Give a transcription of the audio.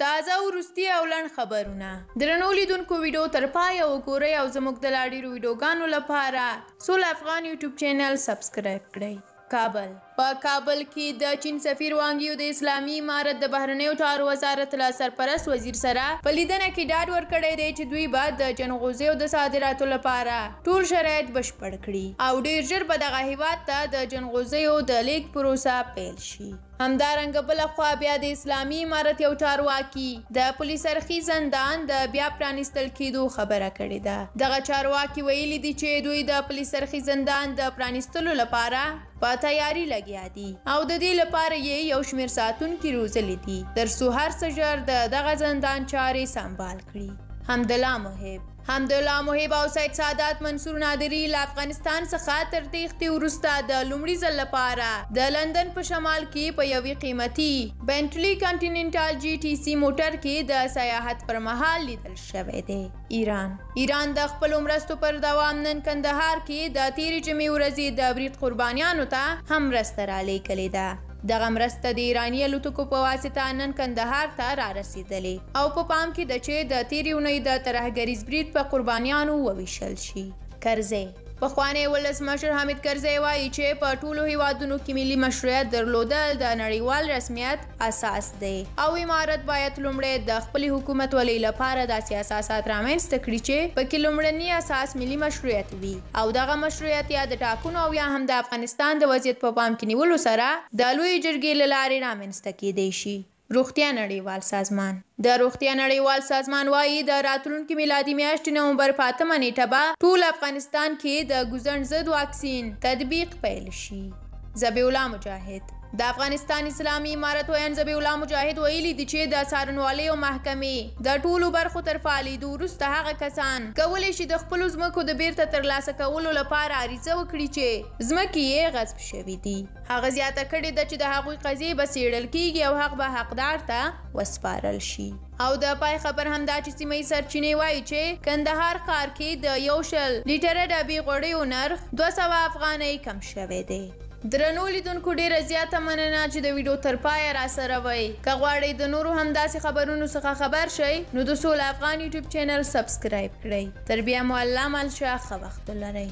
تازه وروستي او لنډ خبرونه درنو لیدونکو ویډیو تر پایه وګورئ او زموږ د لا ډېرو ویډیوګانو لپاره سول افغان یوټیوب چینل سبسکرایب کړئ. کابل په کابل کې د چین سفیر وانګ یو د اسلامي امارت د بهرنیو چارو وزارت له سرپرست وزیر سره په لیدنه کې ډاډ ورکړی دی چې دوی به د جنغوزیو د صادراتو لپاره ټول شرایط بشپړ کړي او ډېر ژر به دغه هیواد ته د جنغوزیو د لیږد پروسه پیل شي. همدارنګه بلخوا بیا د اسلامي امارت یو چارواکي د پولیسرخي زندان د بیا پرانیستل کېدو خبره کړې ده. دغه چارواکي ویلي دي چې دوی د پولیسرخي زندان د پرانیستلو لپاره په تیاری لګیا دي او د دې لپاره یې یو شمېر ساتونکي روزلي دي ترڅو هر څه ژر د دغه زندان چارې سمبال کړي. حمدالله محب او سید سادات منصور نادری له افغانستان څخه تر تېښتې وروسته د لومړي ځل لپاره د لندن په شمال کې په یوې قیمتي بینټلي کانټیننټال GTC موټر کې د سیاحت پر مهال لیدل شوی دی. ایران د خپلو مرستو پر دوام نن کندهار کې د تېرې جمعې ورځې د برید قربانیانو ته هم مرسته رالیږلې ده. دغه مرسته د ایراني الوتکو په واسطه نن کندهار ته را رسېدلې او په پام کې ده چې د تېرې اونۍ د ترهګریز برید په قربانیانو وویشل شي. کرزی پخوانی ولسمشر حامد کرزی وایي چې په ټولو هیوادونو کې ملي مشروعیت درلودل د نړیوال رسمیت اساس دی او امارت باید لومړی د خپلې حکومتولۍ لپاره داسې اساسات رامنځته کړي چې پکې لومړني اساس ملي مشروعیت وي او دغه مشروعیت یا د ټاکنو او یا هم د افغانستان د وضعیت په پام کې نیولو سره د لویې جرګې له لارې رامنځته کیدی شي. روغتیا نړیوال سازمان د روغتیا نړیوال سازمان وایي د راتلونکي میلادي میاشتې نومبر په 8 نیټه به ټول افغانستان کې د ګوزڼ ضد واکسین تطبیق پیل شي. ذبیح الله مجاهد د افغانستان اسلامي امارت ویان ذبیح الله مجاهد ویلي دي چې د څارنوالیو محکمې د ټولو برخو تر فعالېدو وروسته هغه کسان کولی شي د خپلو ځمکو د بیرته ترلاسه کولو لپاره عریضه وکړي چې ځمکې یې غصب شوي دي. هغه زیاته کړې ده چې د هغوی قضیې به څېړل کیږي او حق به حقدار ته وسپارل شي. او د پای خبر همدا چې سیمه‌یي سرچینې وایي چې کندهار ښار کې د 100 لیټره ډبې غوړیو نرخ 200 افغانۍ کم شوی دی. درنو لیدونکو ډیره زیاته مننه چې د ویډیو تر پایه راسره وئ. که غواړئ د نورو همداسې خبرونو څخه خبر شئ نو د سول افغان یوټیوب چینل سبسکرایب کړئ. تر بیا مو الله مل شه. ښه وخت ولرئ.